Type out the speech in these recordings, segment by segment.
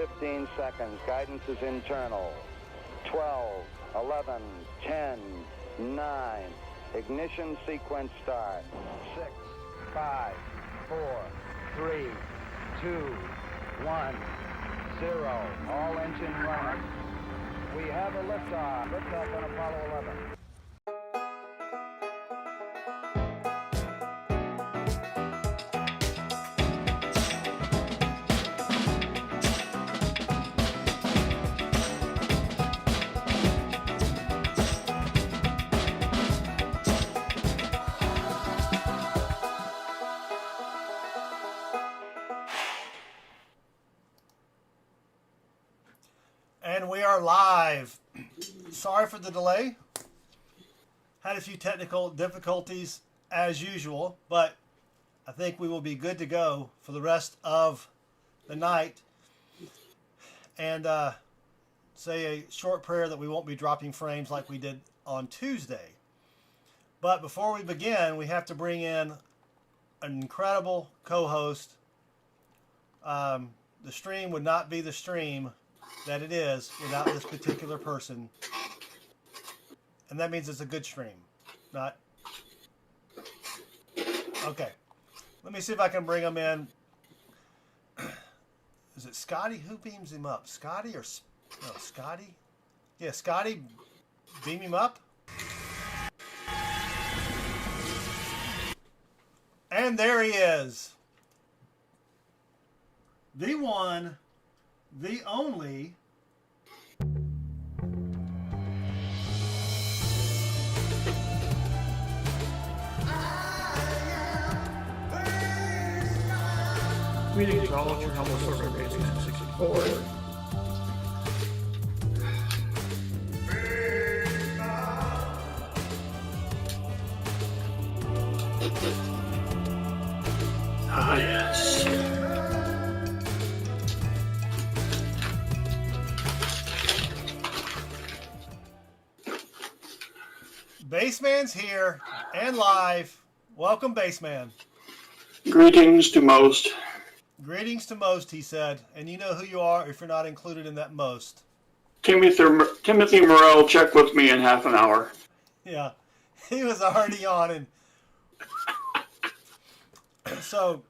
15 seconds. Guidance is internal. 12, 11, 10, 9. Ignition sequence start. 6, 5, 4, 3, 2, 1, 0. All engine running. We have a liftoff. Liftoff on Apollo 11. And we are live. Sorry for the delay. Had a few technical difficulties as usual, but I think we will be good to go for the rest of the night. And say a short prayer that we won't be dropping frames like we did on Tuesday. But before we begin, we have to bring in an incredible co-host. The stream would not be the stream that it is without this particular person, and that means it's a good stream. Not okay. Let me see if I can bring him in. Is it Scotty? Who beams him up? Scotty or no? Scotty? Yeah, Scotty, beam him up. And there he is. The one, the only Greetings all at your humble server base 64. Ah, yes. Baseman's here and live. Welcome, Baseman. Greetings to most. Greetings to most, he said. And you know who you are if you're not included in that most. Timothy Morrell, check with me in half an hour. Yeah, he was already on. And so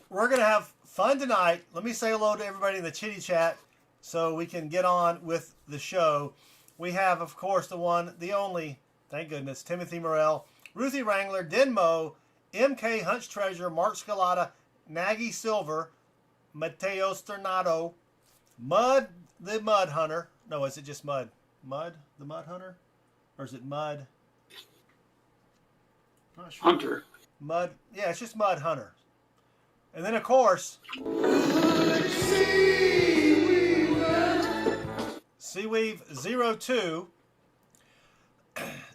we're going to have fun tonight. Let me say hello to everybody in the chitty chat so we can get on with the show. We have, of course, the one, the only, thank goodness, Timothy Morrell, Ruthie Wrangler, Denmo, MK Hunch Treasure, Mark Scalata, Nagy Silver, Mateo Stornado, Mud the Mud Hunter. No, is it just Mud? Mud the Mud Hunter? Or is it Mud? Not sure. Hunter. Mud. Yeah, it's just Mud Hunter. And then, of course, Seaweave 02,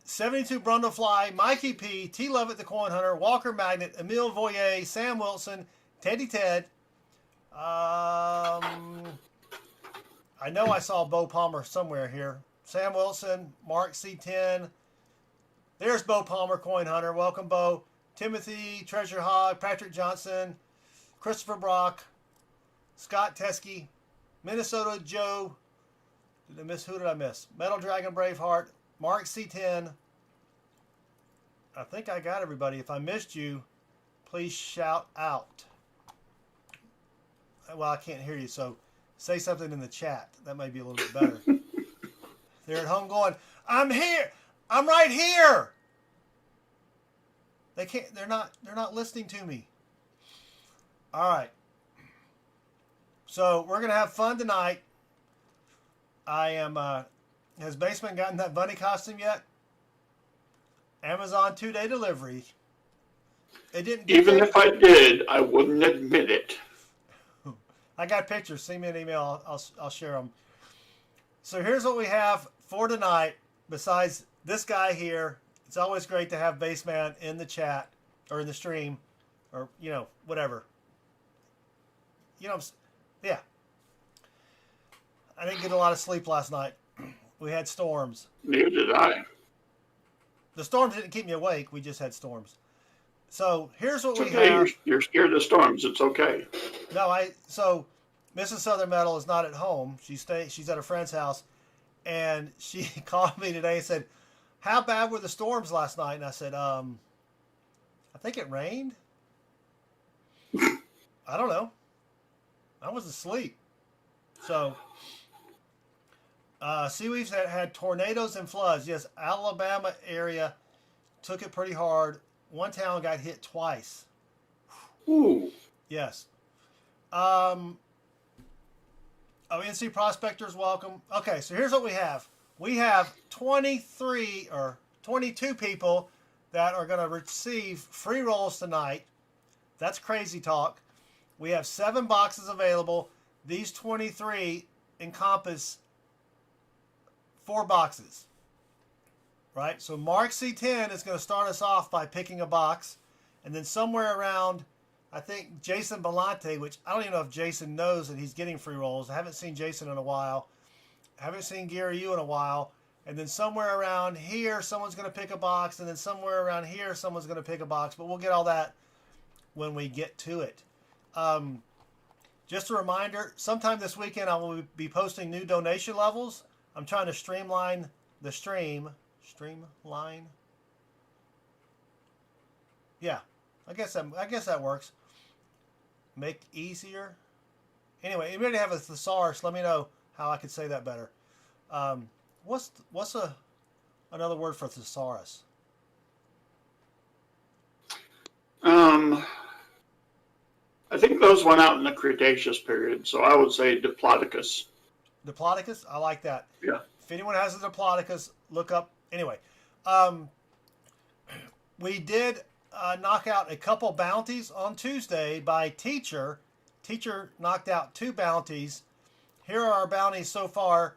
72 Brundlefly, Mikey P, T. Lovett the Coin Hunter, Walker Magnet, Emile Voyer, Sam Wilson, Teddy Ted. I know I saw Bo Palmer somewhere here. Sam Wilson, Mark C10. There's Bo Palmer, Coin Hunter. Welcome, Bo. Timothy, Treasure Hog, Patrick Johnson, Christopher Brock, Scott Teskey, Minnesota Joe. Who did I miss? Metal Dragon Braveheart, Mark C10. I think I got everybody. If I missed you, please shout out. Well, I can't hear you, so say something in the chat. That might be a little bit better. They're at home going, I'm here. I'm right here. They can't. They're not listening to me. All right. So we're gonna have fun tonight. I am. Has Basement gotten that bunny costume yet? Amazon 2-day delivery. It didn't. Even if I did, I wouldn't admit it. I got pictures. Send me an email. I'll share them. So here's what we have for tonight. Besides this guy here, it's always great to have Baseman in the chat or in the stream, or whatever. Yeah. I didn't get a lot of sleep last night. We had storms. Neither did I. The storms didn't keep me awake. We just had storms. So here's what It's we okay. have. You're scared of storms. It's okay. No, so Mrs. Southern Metal is not at home. She's at a friend's house, and she called me today and said, "How bad were the storms last night?" And I said, "I think it rained. I don't know. I was asleep." So, Seaweeds had tornadoes and floods. Yes, Alabama area took it pretty hard. One town got hit twice. Ooh. Yes. NC Prospectors, welcome. Okay, so here's what we have. We have 23 or 22 people that are going to receive free rolls tonight. That's crazy talk. We have 7 boxes available. These 23 encompass 4 boxes. Right? So Mark C10 is going to start us off by picking a box. And then somewhere around, I think Jason Belante, which I don't even know if Jason knows that he's getting free rolls. I haven't seen Jason in a while. I haven't seen Gary Yu in a while. And then somewhere around here, someone's going to pick a box. And then somewhere around here, someone's going to pick a box. But we'll get all that when we get to it. Just a reminder, sometime this weekend I will be posting new donation levels. I'm trying to streamline the stream. Streamline? Yeah, I guess that works. Make easier. Anyway, if you already have a thesaurus, let me know how I could say that better. What's another word for thesaurus? I think those went out in the Cretaceous period, so I would say Diplodocus. Diplodocus? I like that. Yeah. If anyone has a Diplodocus, look up. Anyway, we did knock out a couple bounties on Tuesday by Teacher. Teacher knocked out 2 bounties. Here are our bounties so far.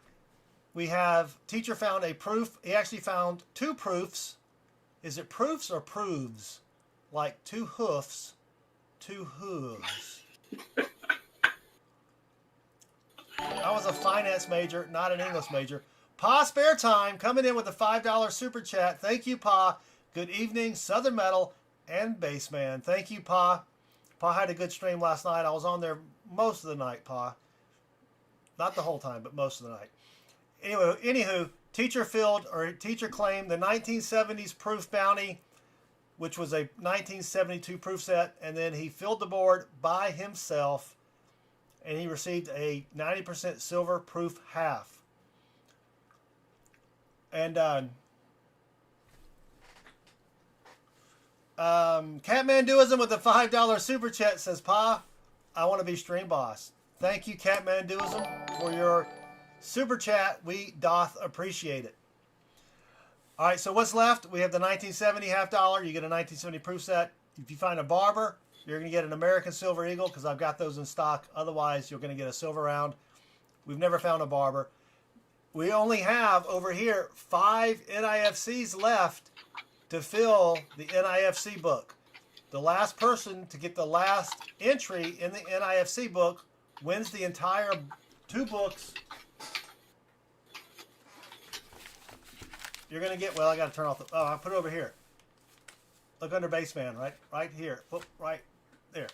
We have, Teacher found a proof. He actually found 2 proofs. Is it proofs or proves? Like 2 hoofs, 2 hooves. I was a finance major, not an English major. Pa Spare Time coming in with a $5 super chat. Thank you, Pa. Good evening, Southern Metal and Bassman. Thank you, Pa. Pa had a good stream last night. I was on there most of the night, Pa. Not the whole time, but most of the night. Anywho, Teacher claimed the 1970s proof bounty, which was a 1972 proof set, and then he filled the board by himself, and he received a 90% silver proof half. And Catmanduism with a $5 super chat says, "Pa, I want to be stream boss." Thank you, Catmanduism, for your super chat. We doth appreciate it. All right, so what's left? We have the 1970 $50. You get a 1970 proof set. If you find a barber, you're going to get an American Silver Eagle because I've got those in stock. Otherwise, you're going to get a silver round. We've never found a barber. We only have over here 5 NIFCs left to fill the NIFC book. The last person to get the last entry in the NIFC book wins the entire 2 books. You're going to get, well, I got to turn off the, oh, I put it over here. Look under Bassman, right here. Oh, right there.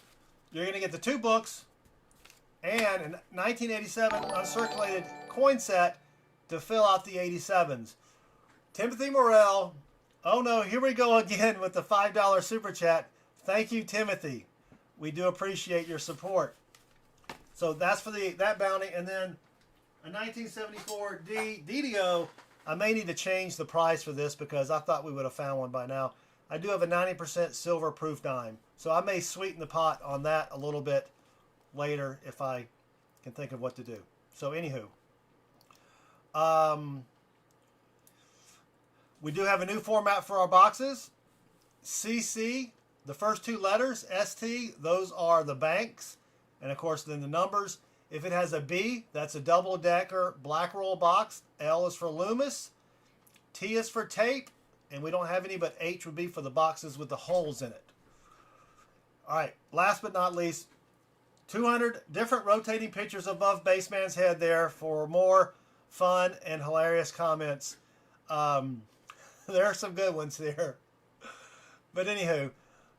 You're going to get the 2 books and a 1987 uncirculated coin set to fill out the 87s. Timothy Morrell. Oh no, here we go again with the $5 super chat. Thank you, Timothy. We do appreciate your support. So that's for that bounty. And then a 1974 DDO. I may need to change the price for this because I thought we would have found one by now. I do have a 90% silver proof dime. So I may sweeten the pot on that a little bit later if I can think of what to do. So anywho. We do have a new format for our boxes. CC, the first 2 letters, ST, those are the banks. And of course, then the numbers. If it has a B, that's a double-decker black roll box. L is for Loomis. T is for tape. And we don't have any, but H would be for the boxes with the holes in it. All right, last but not least, 200 different rotating pictures above Bassman's head there for more fun and hilarious comments. There are some good ones there. But anywho,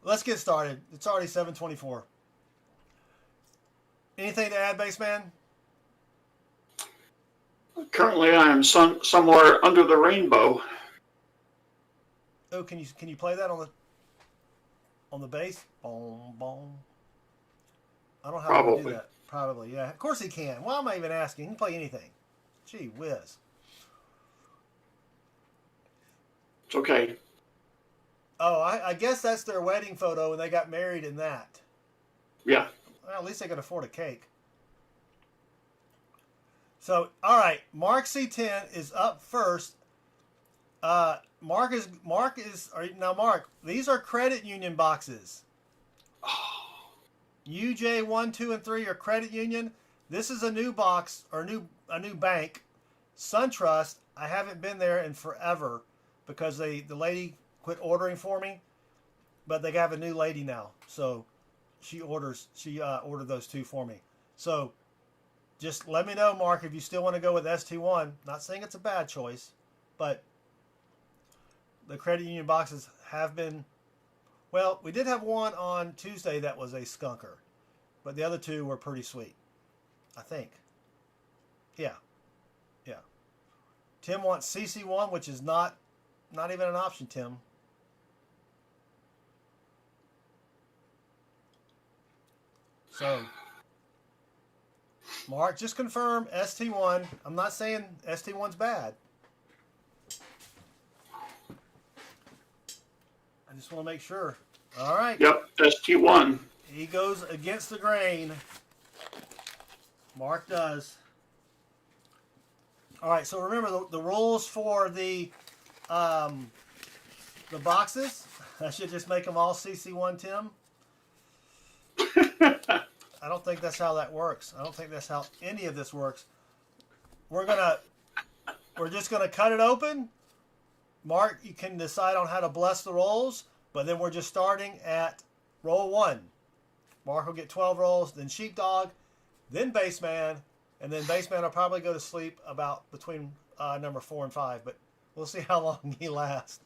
let's get started. It's already 7:24. Anything to add, Baseman? Currently, I am somewhere under the rainbow. Oh, can you play that on the bass? Boom, boom. I don't know how to do Probably. that. Probably, yeah. Of course he can. Why am I even asking? He can play anything. Gee whiz. It's okay. Oh, I guess that's their wedding photo, and they got married in that. Yeah. Well, at least they can afford a cake. So, all right, Mark C10 is up first. Mark, these are credit union boxes. UJ1, 2, and 3 are credit union. This is a new box, or a new bank. SunTrust, I haven't been there in forever because the lady quit ordering for me, but they have a new lady now. So she ordered those two for me. So just let me know, Mark, if you still want to go with ST1. Not saying it's a bad choice, but the credit union boxes have been, well, we did have one on Tuesday that was a skunker, but the other two were pretty sweet, I think. Yeah. Tim wants CC1, which is not even an option, Tim. So, Mark, just confirm ST1. I'm not saying ST1's bad. I just want to make sure. All right. Yep, ST1. He goes against the grain. Mark does. All right, so remember the rules for the boxes. I should just make them all CC1, Tim. I don't think that's how that works. I don't think that's how any of this works. We're just gonna cut it open. Mark, you can decide on how to bless the rolls, but then we're just starting at roll 1. Mark will get 12 rolls, then Sheepdog, then Baseman, and then Baseman will probably go to sleep about between number 4 and 5, but we'll see how long he lasts.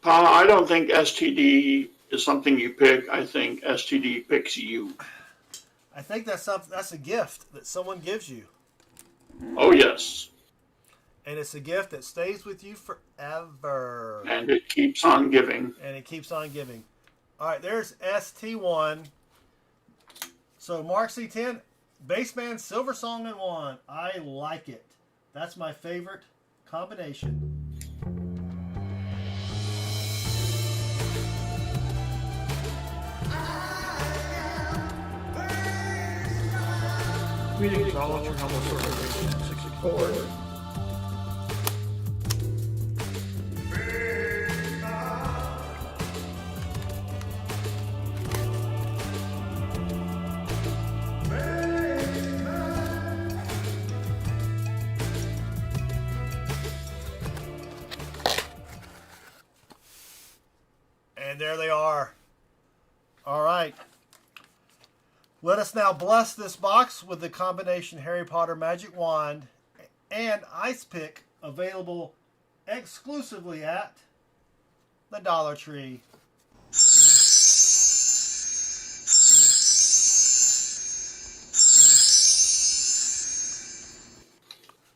I don't think STD is something you pick. I think STD picks you. I think that's a gift that someone gives you. Oh, yes. And it's a gift that stays with you forever. And it keeps on giving. All right, there's ST1. So Mark C10, Baseman, Silver Song, and 1. I like it. That's my favorite combination. Greetings to all at your humble service at 64. And there they are. All right. Let us now bless this box with the combination Harry Potter Magic Wand and Ice Pick, available exclusively at the Dollar Tree.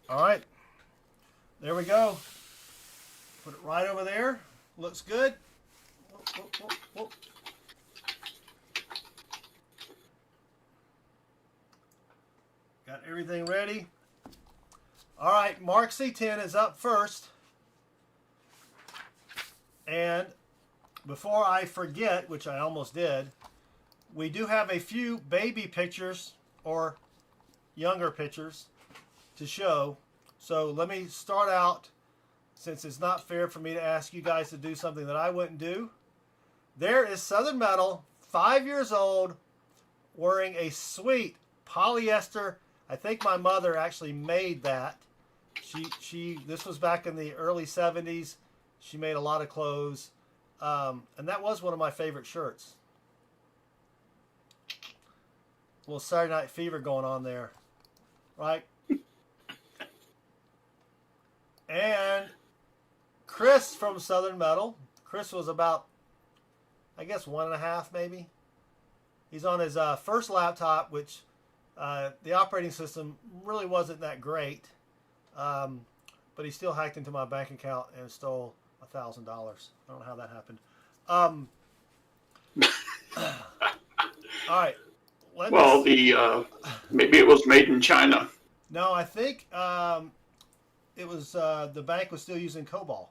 All right. There we go. Put it right over there. Looks good. Whoop, whoop, whoop. Got everything ready. All right, Mark C10 is up first. And before I forget, which I almost did, we do have a few baby pictures or younger pictures to show. So let me start out, since it's not fair for me to ask you guys to do something that I wouldn't do. There is Southern Metal, 5 years old, wearing a sweet polyester. I think my mother actually made that. This was back in the early 70s. She made a lot of clothes. And that was one of my favorite shirts. A little Saturday Night Fever going on there. Right? And Chris from Southern Metal. Chris was about, I guess, 1.5 maybe. He's on his first laptop, which the operating system really wasn't that great. But he still hacked into my bank account and stole $1,000. I don't know how that happened. All right. Well, maybe it was made in China. No, I think it was the bank was still using COBOL.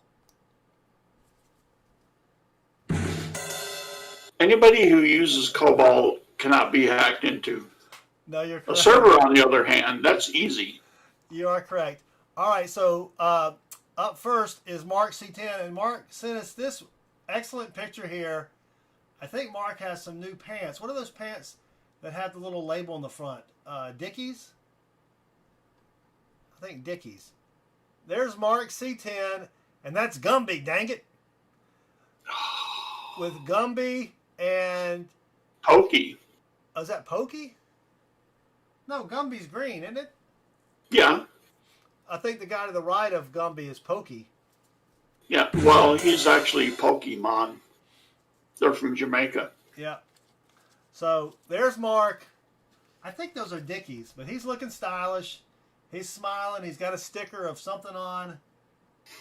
Anybody who uses COBOL cannot be hacked into. No, you're A correct. server, on the other hand, that's easy. You are correct. All right, so up first is Mark C10, and Mark sent us this excellent picture here. I think Mark has some new pants. What are those pants that have the little label on the front? Dickies? I think Dickies. There's Mark C10, and that's Gumby, dang it. With Gumby and... Pokey. Oh, is that Pokey? No, Gumby's green, isn't it? Yeah. I think the guy to the right of Gumby is Pokey. Yeah, well, he's actually Pokemon. They're from Jamaica. Yeah. So there's Mark. I think those are Dickies, but he's looking stylish. He's smiling. He's got a sticker of something on.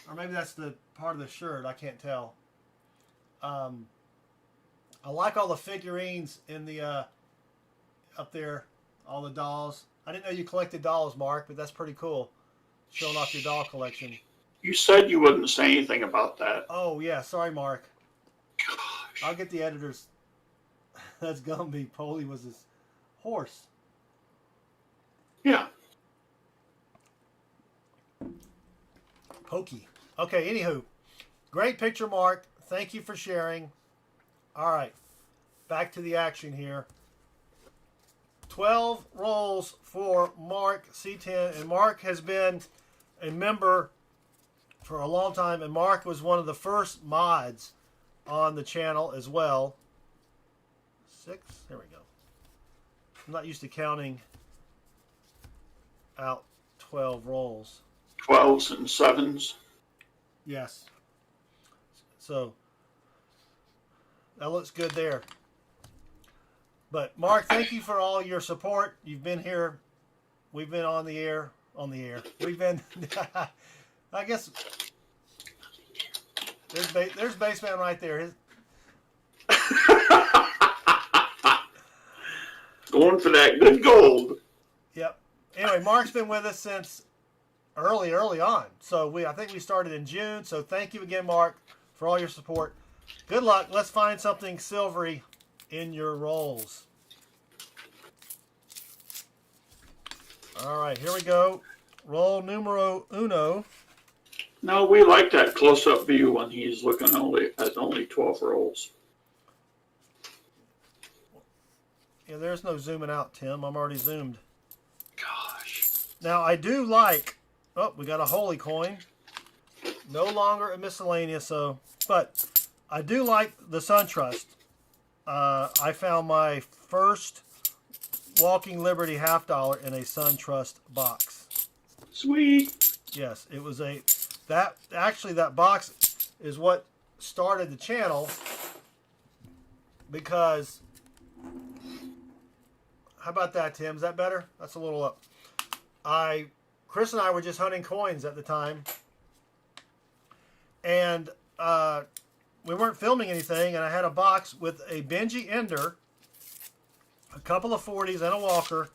Or maybe that's the part of the shirt. I can't tell. I like all the figurines in the up there. All the dolls. I didn't know you collected dolls, Mark, but that's pretty cool. Showing off your doll collection. You said you wouldn't say anything about that. Oh, yeah. Sorry, Mark. Gosh. I'll get the editors. That's Gumby. Polly was his horse. Yeah. Pokey. Okay, anywho. Great picture, Mark. Thank you for sharing. All right. Back to the action here. 12 rolls for Mark C10. And Mark has been a member for a long time. And Mark was one of the first mods on the channel as well. 6. There we go. I'm not used to counting out 12 rolls. 12s and 7s. Yes. So that looks good there. But Mark, thank you for all your support. You've been here. We've been on the air. We've been. I guess there's Baseman right there. Going for that good gold. Yep. Anyway, Mark's been with us since early on. So I think we started in June. So thank you again, Mark, for all your support. Good luck. Let's find something silvery in your rolls. All right, here we go. Roll numero uno. No, we like that close-up view when he's looking at only 12 rolls. Yeah, there's no zooming out, Tim. I'm already zoomed. Gosh. Now, I do like... Oh, we got a holy coin. No longer a miscellaneous, but I do like the SunTrust. I found my first Walking Liberty $50 in a SunTrust box. Sweet. Yes, it was that box is what started the channel, because how about that, Tim? Is that better? That's a little up. Chris and I were just hunting coins at the time, and we weren't filming anything, and I had a box with a Benji Ender, a couple of 40s, and a Walker,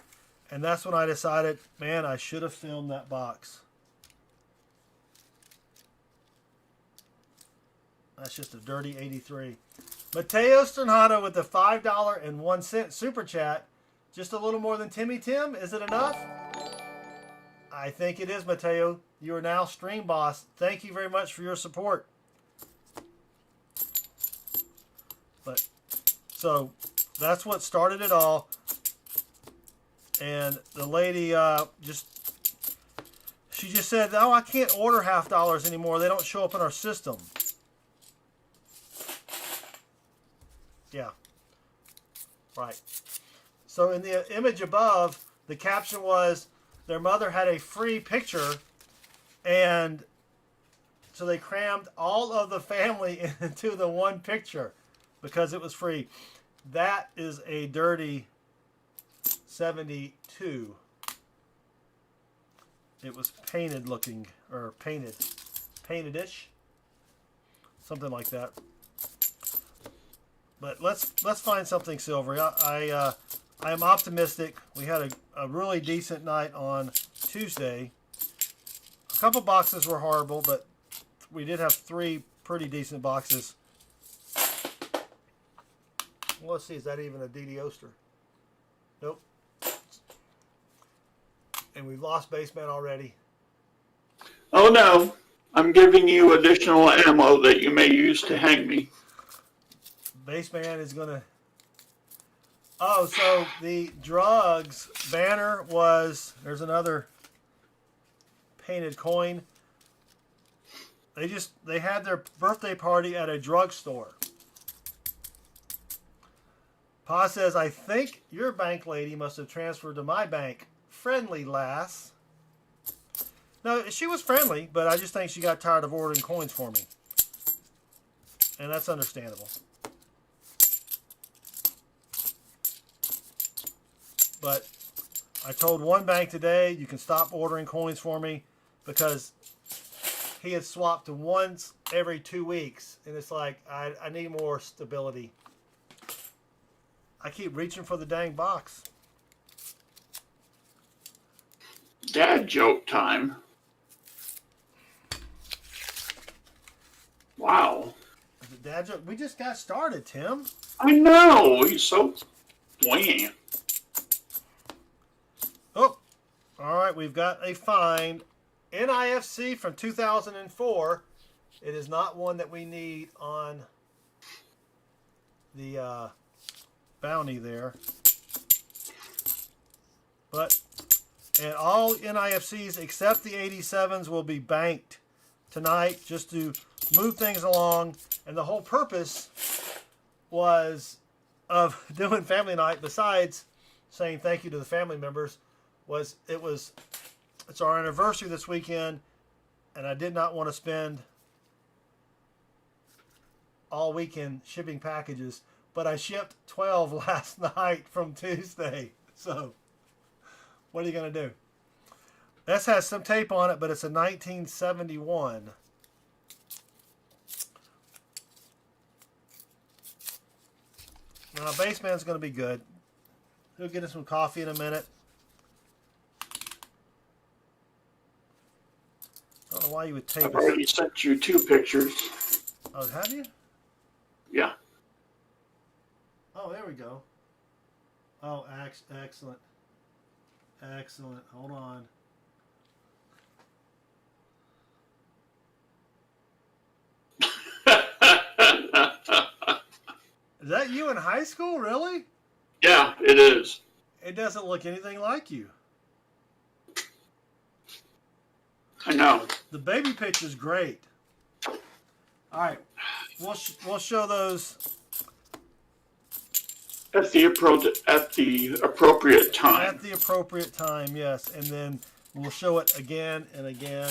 and that's when I decided, man, I should have filmed that box. That's just a dirty 83. Mateo Sternado with the $5.01 super chat. Just a little more than Timmy Tim. Is it enough? I think it is, Mateo. You are now stream boss. Thank you very much for your support. But so that's what started it all. And the lady she just said, "Oh, I can't order $50 anymore. They don't show up in our system." Yeah. Right. So in the image above, the caption was, their mother had a free picture, and so they crammed all of the family into the one picture because it was free. That is a dirty 72. It was painted looking, or painted-ish, something like that. But let's find something silvery. I am optimistic. We had a really decent night on Tuesday. A couple boxes were horrible, but we did have 3 pretty decent boxes. Well, let's see, is that even a DD Oster? Nope. And we've lost Baseman already. Oh no, I'm giving you additional ammo that you may use to hang me. Baseman is going to... Oh, so the drugs banner was... There's another painted coin. They had their birthday party at a drugstore. Pa says, I think your bank lady must have transferred to my bank. Friendly lass. No, she was friendly, but I just think she got tired of ordering coins for me. And that's understandable. But I told one bank today, you can stop ordering coins for me, because he had swapped to once every 2 weeks. And it's like, I need more stability. I keep reaching for the dang box. Dad joke time. Wow. Is it dad joke? We just got started, Tim. I know. He's so bland. Oh, all right. We've got a find. NIFC from 2004. It is not one that we need on the bounty there. But, and all NIFCs except the 87s will be banked tonight just to move things along. And the whole purpose was of doing family night, besides saying thank you to the family members, it's our anniversary this weekend, and I did not want to spend all weekend shipping packages, but I shipped 12 last night from Tuesday. So what are you going to do? This has some tape on it, but it's a 1971. Now, Baseman's going to be good. He'll get us some coffee in a minute. I don't know why you would take I've already sent you 2 pictures. Oh, have you? Yeah. Oh, there we go. Oh, excellent. Excellent. Hold on. Is that you in high school, really? Yeah, it is. It doesn't look anything like you. I know. The baby picture's great. All right, we'll show those At the appropriate time. at the appropriate time, yes, and then we'll show it again and again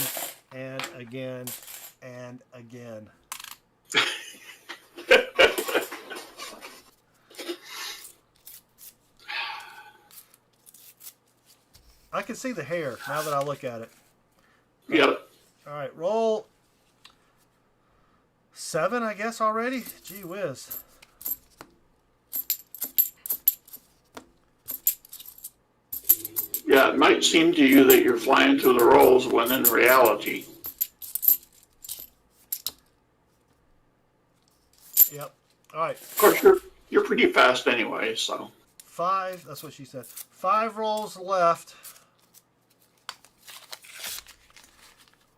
and again and again. I can see the hair now that I look at it. Yep. All right, roll 7, I guess, already? Gee whiz. Yeah, it might seem to you that you're flying through the rolls when in reality. Yep. All right. Of course, you're pretty fast anyway, so. 5, that's what she said. 5 rolls left.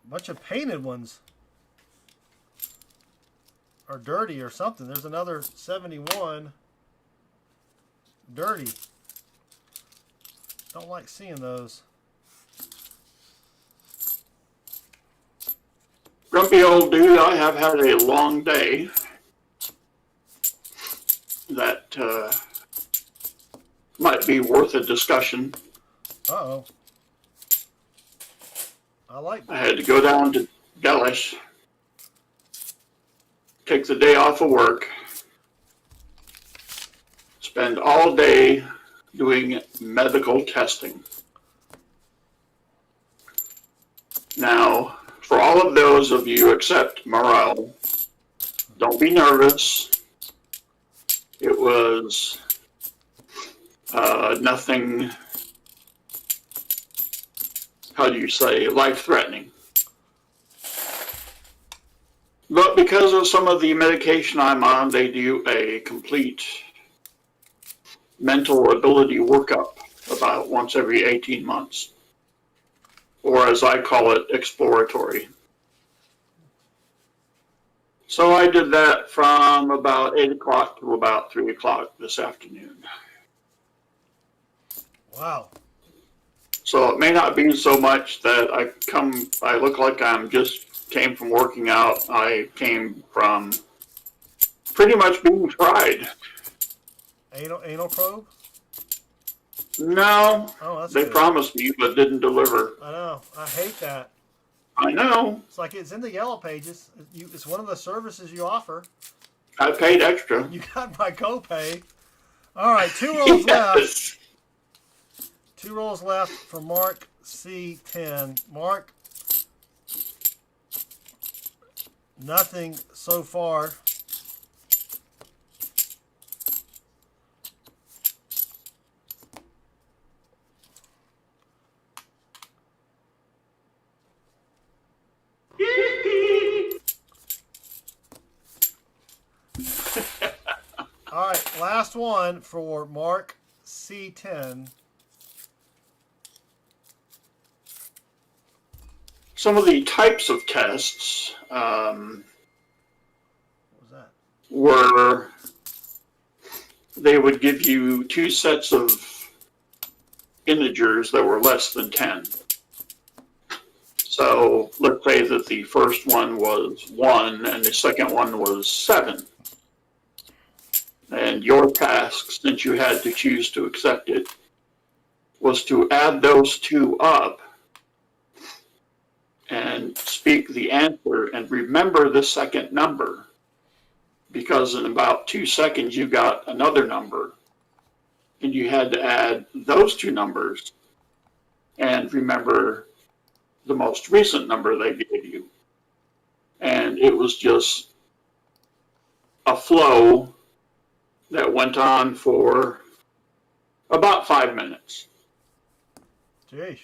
A bunch of painted ones. Or dirty or something. There's another 71. Dirty. Don't like seeing those. Grumpy old dude, I have had a long day. That might be worth a discussion. Uh-oh. I had to go down to Dallas, take the day off of work, spend all day doing medical testing. Now, for all of those of you except Morel, don't be nervous. It was nothing, how do you say, life-threatening. But because of some of the medication I'm on, they do a complete mental ability workup about once every 18 months. Or as I call it, exploratory. So I did that from about 8 o'clock to about 3 o'clock this afternoon. Wow. So it may not be so much that I look like I'm just came from working out. I came from pretty much being tried. Anal probe? No, Oh, that's they good. promised me but didn't deliver. I know. I hate that. I know. It's like it's in the yellow pages. It's one of the services you offer. I paid extra. You got my copay. All right, 2 rolls left. Yes. 2 rolls left for Mark C10. Mark, nothing so far. All right, last one for Mark C10. Some of the types of tests What was that? were they would give you 2 sets of integers that were less than 10. So let's say that the first one was 1 and the second one was 7. And your task, since you had to choose to accept it, was to add those 2 up and speak the answer and remember the second number. Because in about 2 seconds you got another number and you had to add those 2 numbers and remember the most recent number they gave you. And it was just a flow that went on for about 5 minutes. Jeez.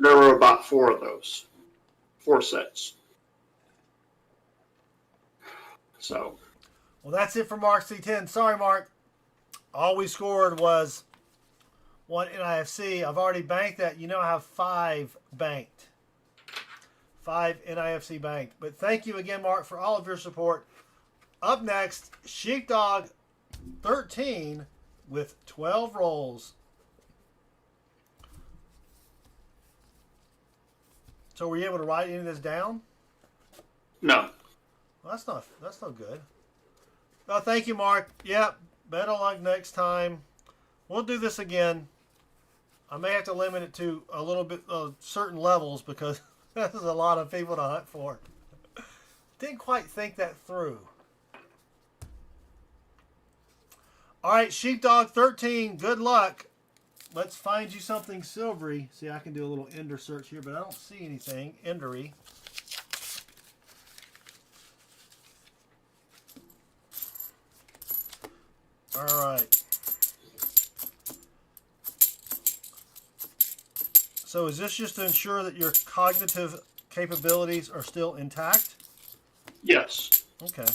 There were about 4 of those, 4 sets. So. Well, that's it for Mark C10. Sorry, Mark. All we scored was 1 NIFC. I've already banked that. You know I have 5 banked. 5 NIFC banked. But thank you again, Mark, for all of your support. Up next, Sheepdog 13 with 12 rolls. So were you able to write any of this down? No. Well, that's no good. Oh, thank you, Mark. Yep, better luck next time. We'll do this again. I may have to limit it to a little bit certain levels because this is a lot of people to hunt for. Didn't quite think that through. All right, Sheepdog 13, good luck. Let's find you something silvery. See, I can do a little ender search here, but I don't see anything endery. All right. So is this just to ensure that your cognitive capabilities are still intact? Yes. Okay.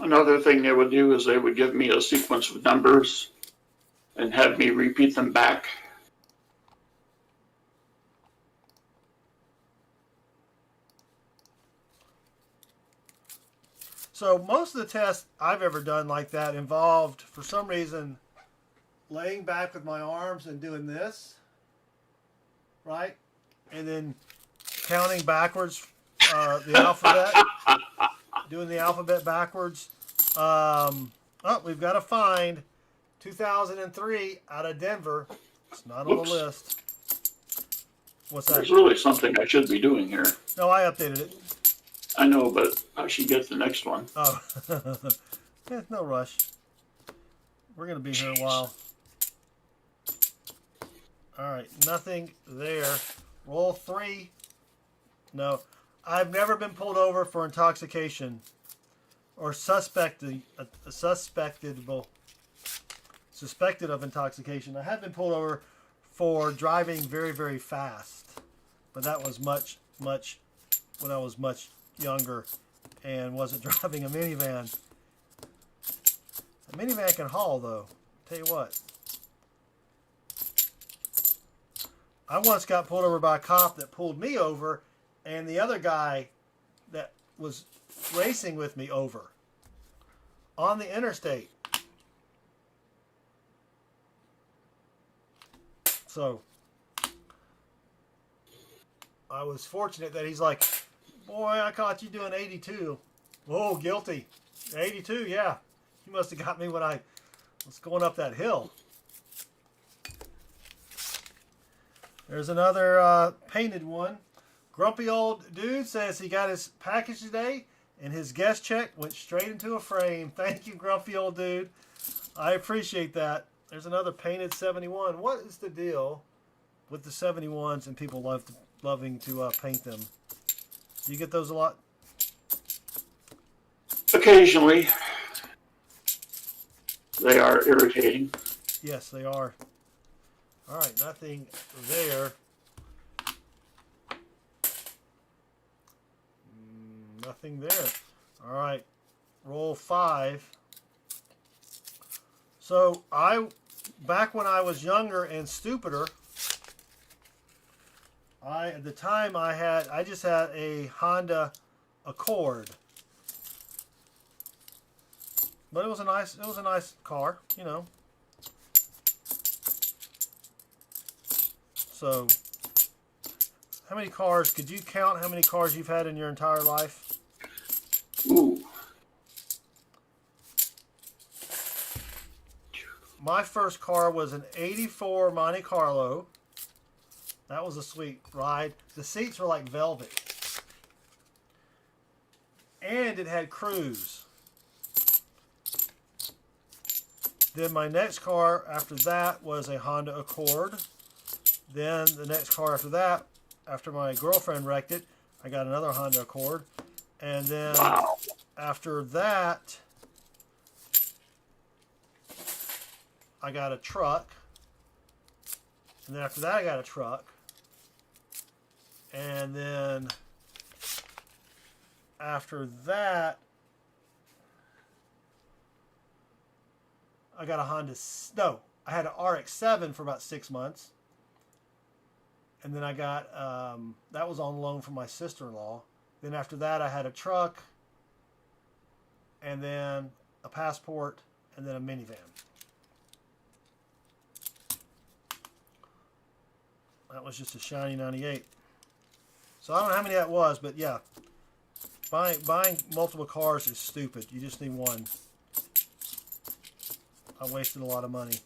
Another thing they would do is they would give me a sequence of numbers and have me repeat them back. So most of the tests I've ever done like that involved, for some reason, laying back with my arms and doing this, right? And then counting backwards the alphabet, doing the alphabet backwards. Oh, we've got to find 2003 out of Denver. It's not on the list. What's that? There's really something I should be doing here. No, I updated it. I know, but I should get the next one. Oh, no rush. We're gonna be here a while. All right, nothing there. Roll 3. No, I've never been pulled over for intoxication or suspected of intoxication. I have been pulled over for driving very, very fast, but that was much when I was much younger and wasn't driving a minivan. A minivan can haul, though. Tell you what. I once got pulled over by a cop that pulled me over and the other guy that was racing with me over on the interstate. So I was fortunate that he's like, boy, I caught you doing 82. Oh, guilty. 82, yeah. You must have got me when I was going up that hill. There's another painted one. Grumpy old dude says he got his package today and his guest check went straight into a frame. Thank you, grumpy old dude. I appreciate that. There's another painted 71. What is the deal with the 71s and people loving to paint them? Do you get those a lot? Occasionally. They are irritating. Yes, they are. All right, nothing there. Nothing there. All right, roll 5. So back when I was younger and stupider, at the time I just had a Honda Accord, but it was a nice car, you know. So, how many cars, could you count how many cars you've had in your entire life? Ooh. My first car was an 84 Monte Carlo. That was a sweet ride. The seats were like velvet. And it had cruise. Then my next car after that was a Honda Accord. Then the next car after that, after my girlfriend wrecked it, I got another Honda Accord. And then after that, I got a truck. And then after that, I got a truck. And then after that, I got a Honda. No, I had an RX-7 for about 6 months. And then I got, that was on loan from my sister-in-law. Then after that, I had a truck, and then a Passport, and then a minivan. That was just a shiny 98. So I don't know how many that was, but yeah. Buying multiple cars is stupid. You just need one. I wasted a lot of money.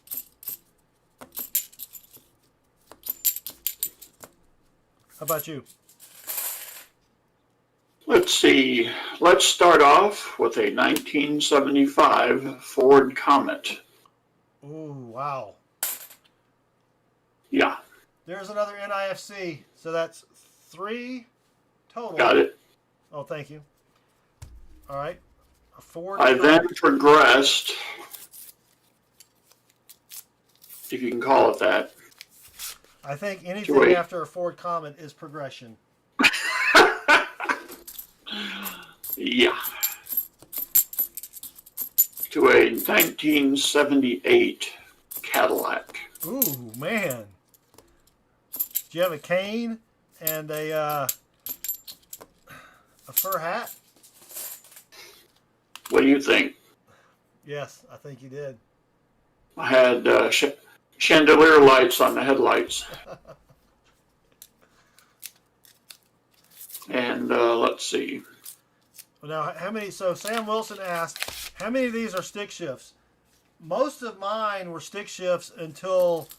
How about you? Let's see. Let's start off with a 1975 Ford Comet. Ooh, wow. Yeah. There's another NIFC. So that's 3 total. Got it. Oh, thank you. All right. A Ford. I then progressed, if you can call it that. I think anything after a Ford Comet is progression. Yeah. To a 1978 Cadillac. Ooh, man. Do you have a cane and a fur hat? What do you think? Yes, I think you did. I had chandelier lights on the headlights. And let's see. Well, now, how many? So Sam Wilson asked, how many of these are stick shifts? Most of mine were stick shifts until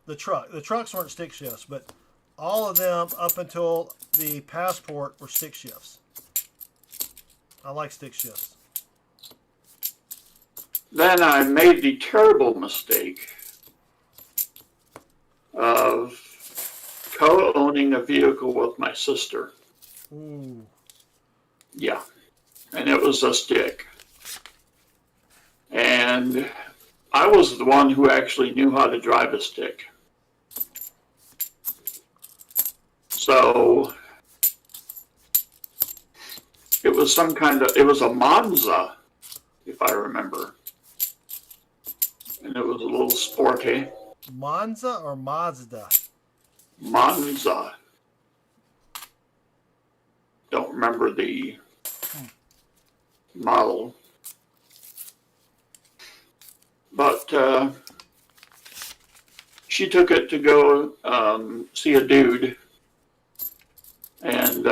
the truck. The trucks weren't stick shifts, but all of them up until the Passport were stick shifts. I like stick shifts. Then I made the terrible mistake of co-owning a vehicle with my sister. Ooh. Yeah. And it was a stick. And I was the one who actually knew how to drive a stick. So it was it was a Monza, if I remember. And it was a little sporty. Monza or Mazda? Monza. Don't remember the model. But she took it to go see a dude. And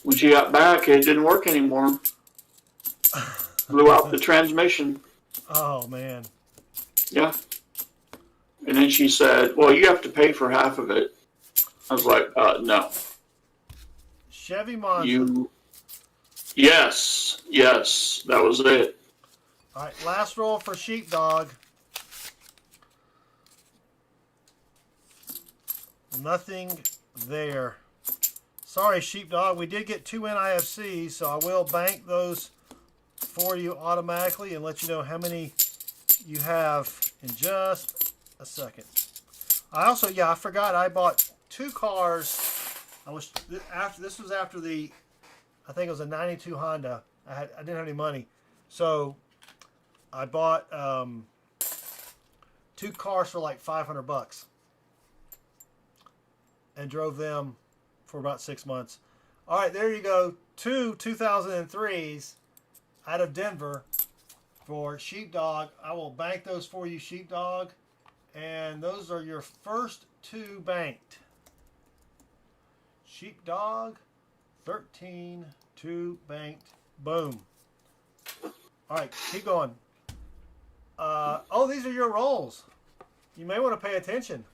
when she got back, it didn't work anymore. Blew out the transmission. Oh, man. Yeah. And then she said, well, you have to pay for half of it. I was like, no. Chevy Monza. Yes, that was it. All right, last roll for Sheepdog. Nothing there. Sorry, Sheepdog. We did get 2 NIFCs, so I will bank those for you automatically and let you know how many you have in just a second. I forgot I bought 2 cars. This was after the, I think it was a 92 Honda. I didn't have any money. So I bought 2 cars for like $500 and drove them for about 6 months. All right, there you go. 2 2003s out of Denver for Sheepdog. I will bank those for you, Sheepdog. And those are your first 2 banked. Sheepdog, 13, 2 banked. Boom. All right, keep going. Oh, these are your rolls. You may want to pay attention.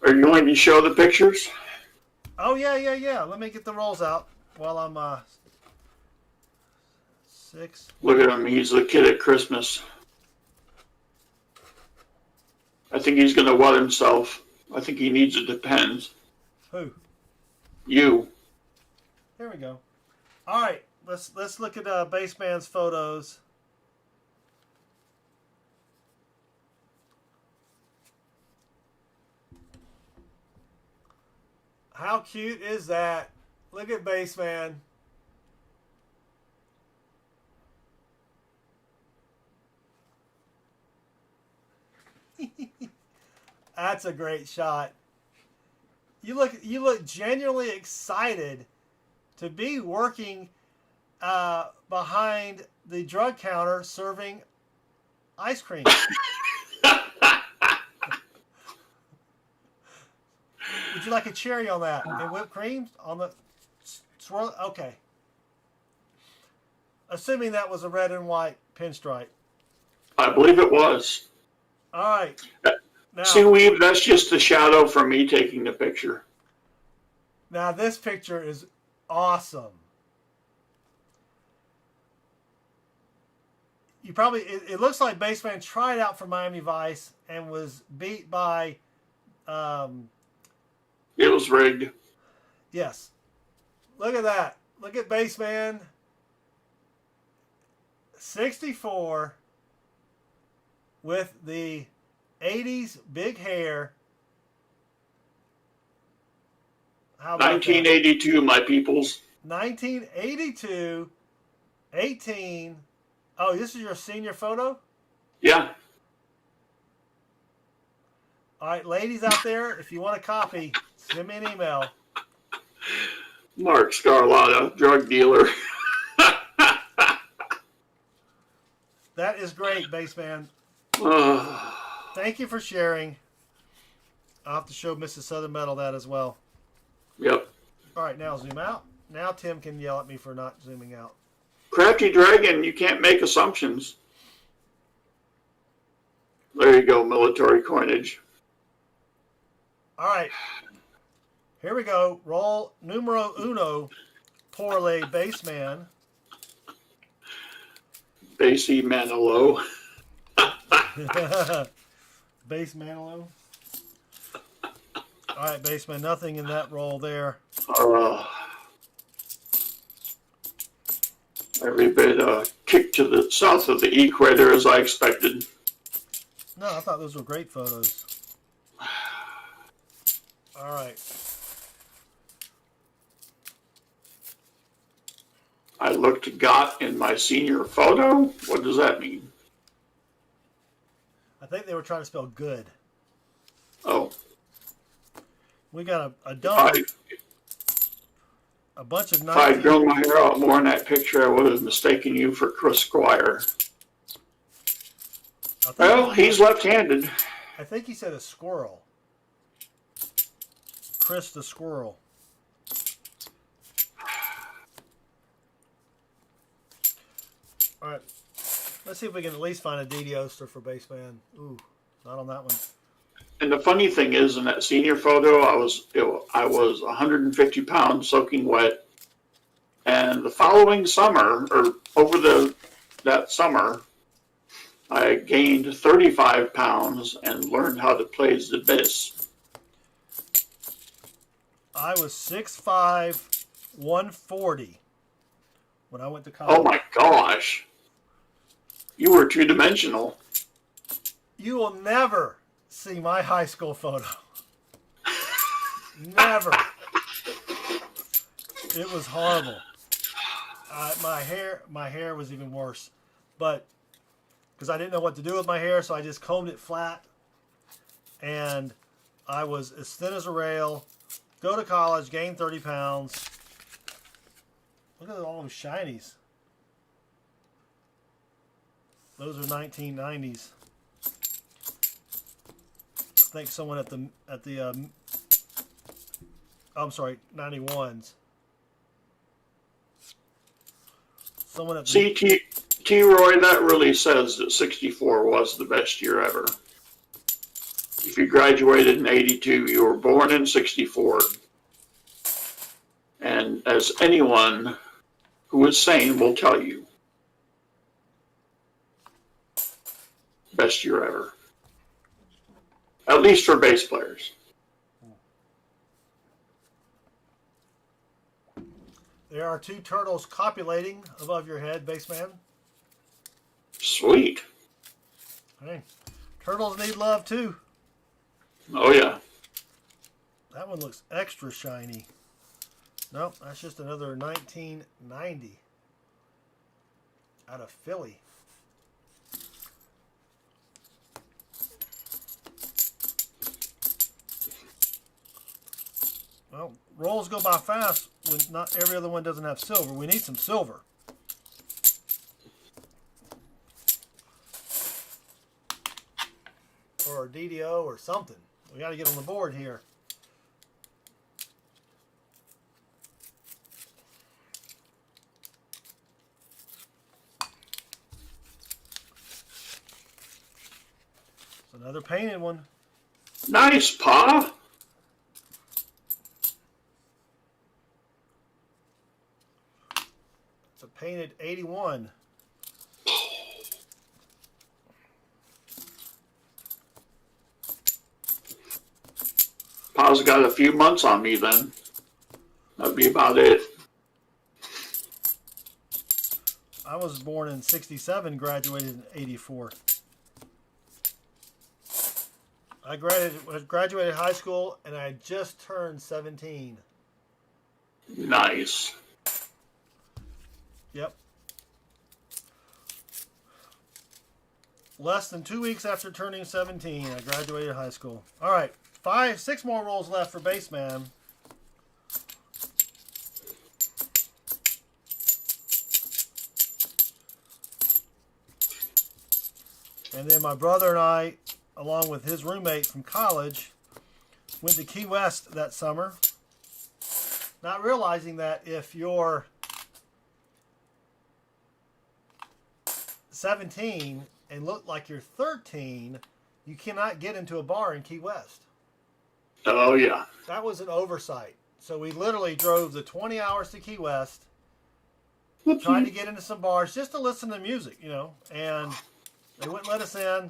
Are you going to show the pictures? Oh, yeah. Let me get the rolls out while I'm 6. Look at him. He's a kid at Christmas. I think he's going to wet himself. I think he needs a Depends. Who? You. There we go. All right, let's look at Baseman's photos. How cute is that? Look at Baseman. That's a great shot. You look genuinely excited to be working behind the drug counter serving ice cream. Would you like a cherry on that and whipped cream on the swirl? Okay. Assuming that was a red and white pinstripe. I believe it was. All right. Now, See, Weave, that's just the shadow from me taking the picture. Now this picture is awesome. It looks like Baseman tried out for Miami Vice and was beat by It was rigged. yes. Look at that. Look at Baseman. 64 with the 80s big hair. How about 1982, my peoples. 1982, 18. Oh, this is your senior photo? Yeah. All right, ladies out there, if you want a copy, send me an email. Mark Scarlatta, drug dealer. That is great, Baseman. Oh, Thank you for sharing. I'll have to show Mrs. Southern Metal that as well. yep. All right, now zoom out. Now Tim can yell at me for not zooming out. Crafty Dragon, you can't make assumptions. There you go, military coinage. All right. Here we go. Roll numero uno, por le baseman. Basie Manilow. Base Manilow. All right, baseman. Nothing in that roll there. Every bit kicked to the south of the equator as I expected. No, I thought those were great photos. All right. I looked got in my senior photo? What does that mean? I think they were trying to spell good. Oh. We got a dump. A bunch of If I'd grown my hair out more in that picture, I would have mistaken you for Chris Squire. Well, he's left-handed. I think he said a squirrel. Chris the squirrel. All right. Let's see if we can at least find a DD Oster for baseman. Ooh, not on that one. And the funny thing is, in that senior photo, I was 150 pounds soaking wet. And the following summer, or over that summer, I gained 35 pounds and learned how to play the bass. I was 6'5", 140 when I went to college. Oh my gosh. You were two-dimensional. You will never see my high school photo. Never. It was horrible. My hair was even worse. But because I didn't know what to do with my hair, so I just combed it flat. And I was as thin as a rail. Go to college, gain 30 pounds. Look at all those shinies. Those are 1990s. I think someone at the I'm sorry, 91s. Someone at the See, T. Roy, that really says that 64 was the best year ever. If you graduated in 82, you were born in 64. And as anyone who is sane will tell you, best year ever. At least for bass players. There are two turtles copulating above your head, baseman. Sweet. Hey, turtles need love too. Oh yeah. That one looks extra shiny. Nope, that's just another 1990 out of Philly. Well, rolls go by fast when not every other one doesn't have silver. We need some silver. Or a DDO or something. We got to get on the board here. It's another painted one. Nice, Pa. It's a painted 81. Pa's got a few months on me then. That'd be about it. I was born in 67, graduated in 84. I graduated high school and I just turned 17. Nice. Yep. Less than 2 weeks after turning 17, I graduated high school. All right, 6 more rolls left for baseman. And then my brother and I, along with his roommate from college, went to Key West that summer, not realizing that if you're 17 and look like you're 13, you cannot get into a bar in Key West. Oh yeah. That was an oversight. So we literally drove the 20 hours to Key West, tried to get into some bars just to listen to music, you know, and they wouldn't let us in.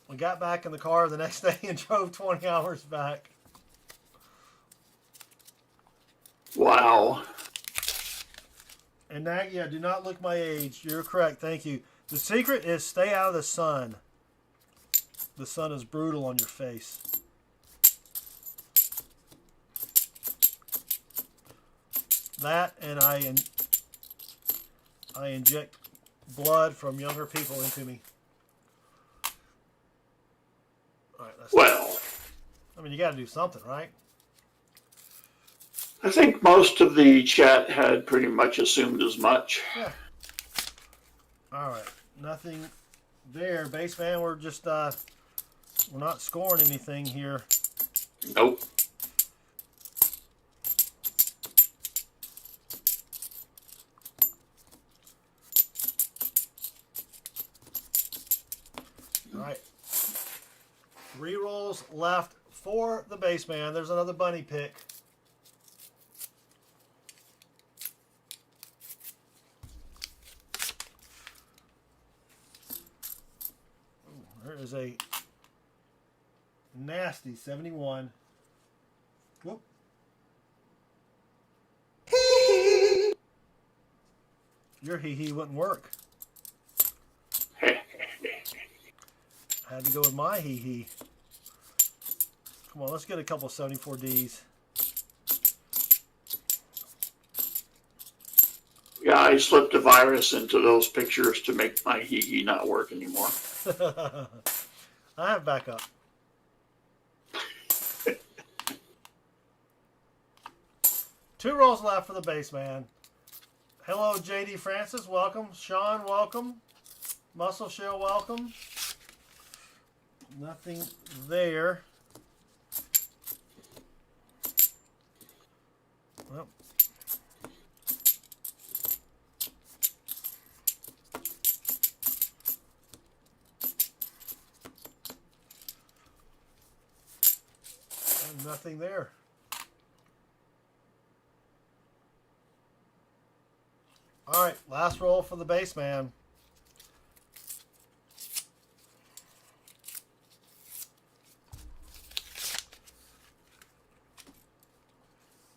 We got back in the car the next day and drove 20 hours back. Wow. And Nagy, do not look my age. You're correct. Thank you. The secret is stay out of the sun. The sun is brutal on your face. That, and I inject blood from younger people into me. All right, Well, I mean, you got to do something, right? I think most of the chat had pretty much assumed as much. Yeah. All right, nothing there, baseman. We're just we're not scoring anything here. Nope. All right. 3 rolls left for the baseman. There's another bunny pick. Ooh, there is a nasty 71. Whoop. Your hee-hee wouldn't work. I had to go with my hee-hee. Come on, let's get a couple 74Ds. Yeah, I slipped a virus into those pictures to make my hee not work anymore. I have backup. Two rolls left for the baseman. Hello, JD Francis. Welcome. Sean, welcome. Muscle Shell, welcome. Nothing there. Well. And nothing there. All right, last roll for the baseman.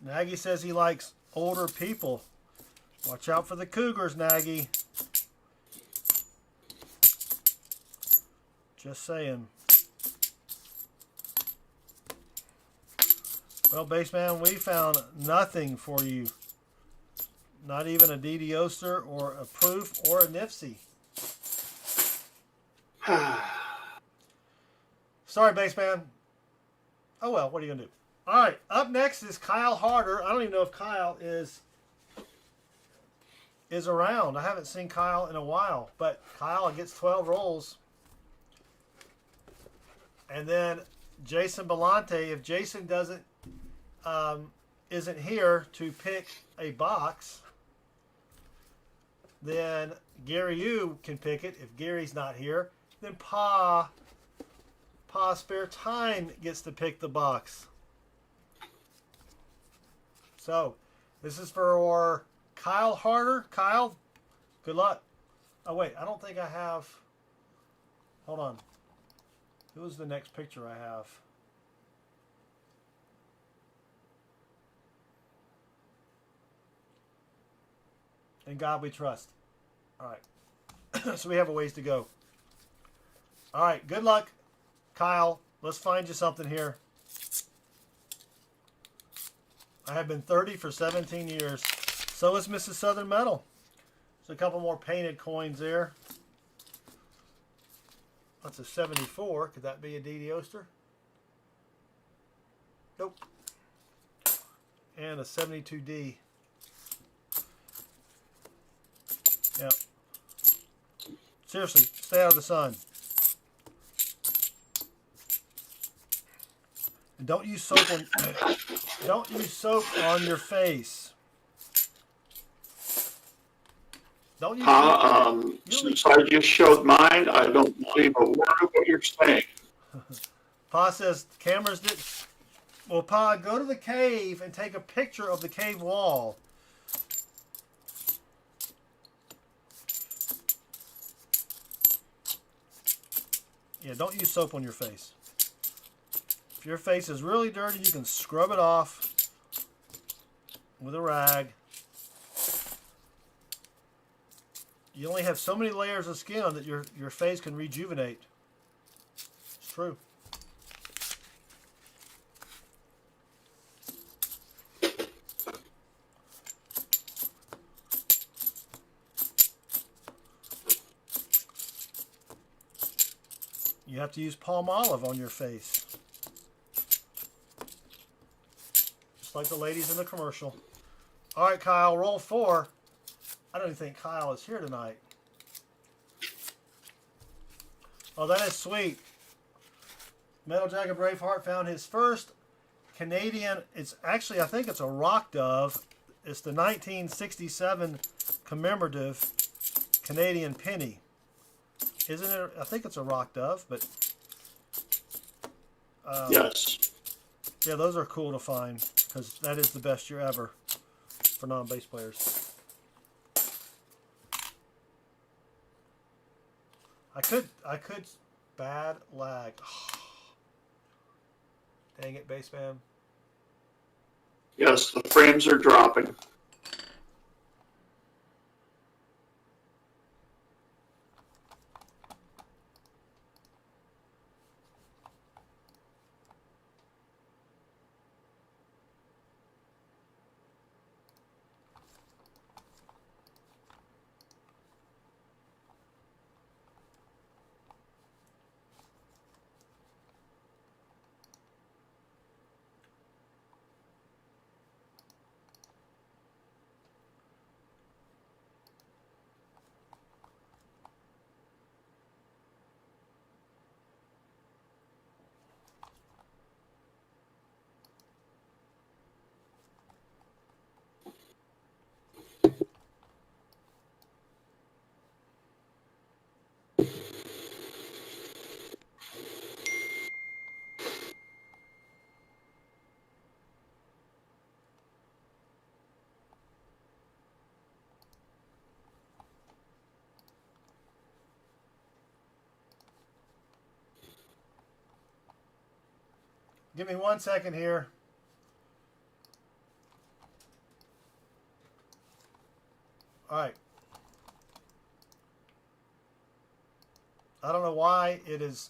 Nagy says he likes older people. Watch out for the cougars, Nagy. Just saying. Well, baseman, we found nothing for you. Not even a DD Oster or a proof or a Nipsey. Sorry, baseman. Oh well, what are you going to do? All right, up next is Kyle Harder. I don't even know if Kyle is around. I haven't seen Kyle in a while, but Kyle gets 12 rolls. And then Jason Belante, if Jason doesn't isn't here to pick a box, then Gary U can pick it. If Gary's not here, then Pa Spare Time gets to pick the box. So, this is for Kyle Harder. Kyle, good luck. Oh, wait, I don't think I have... Hold on. Who's the next picture I have? In God we trust. All right. So we have a ways to go. All right, good luck, Kyle. Let's find you something here. I have been 30 for 17 years. So is Mrs. Southern Metal. There's a couple more painted coins there. That's a 74. Could that be a DD Oster? Nope. And a 72D. Yeah. Seriously, stay out of the sun. And don't use soap on your face. Don't use since I just showed mine, I don't believe a word of what you're saying. Pa says cameras Well, Pod, go to the cave and take a picture of the cave wall. Yeah, don't use soap on your face. If your face is really dirty, you can scrub it off with a rag. You only have so many layers of skin that your face can rejuvenate. It's true. You have to use palm olive on your face. Just like the ladies in the commercial. All right, Kyle, roll 4. I don't even think Kyle is here tonight. Oh, that is sweet. Metal Jacket Braveheart found his first Canadian, it's actually, I think it's a rock dove. It's the 1967 commemorative Canadian penny. Isn't it? I think it's a rock dove, but Yes. yeah, those are cool to find because that is the best year ever for non-bass players. I could bad lag. Dang it, bass man. Yes, the frames are dropping. Give me 1 second here. All right. I don't know why it is.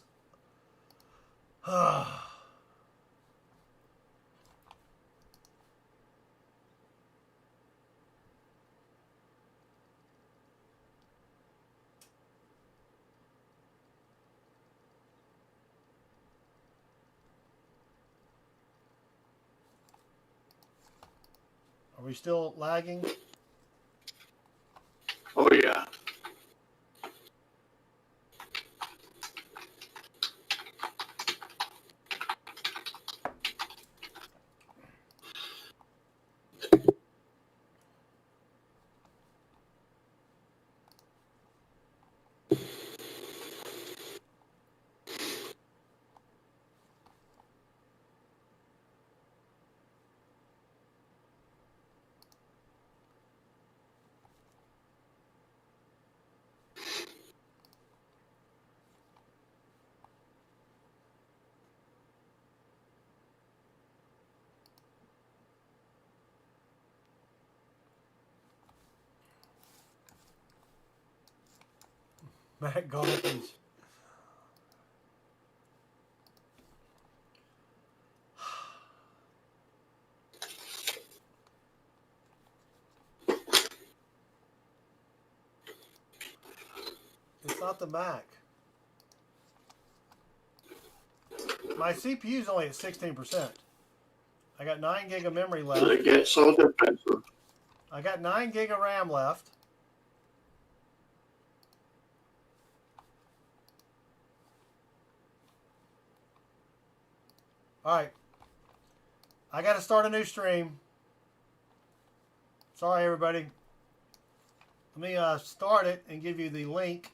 Are we still lagging? Oh, yeah. Matt Garbage. It's not the Mac. My CPU is only at 16%. I got 9 gig of memory left. They get so defensive. I got 9 gig of RAM left. All right. I got to start a new stream. Sorry, everybody. Let me start it and give you the link.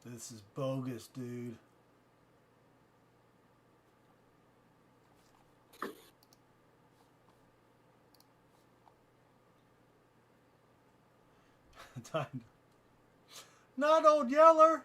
This is bogus, dude. Time. Not Old Yeller.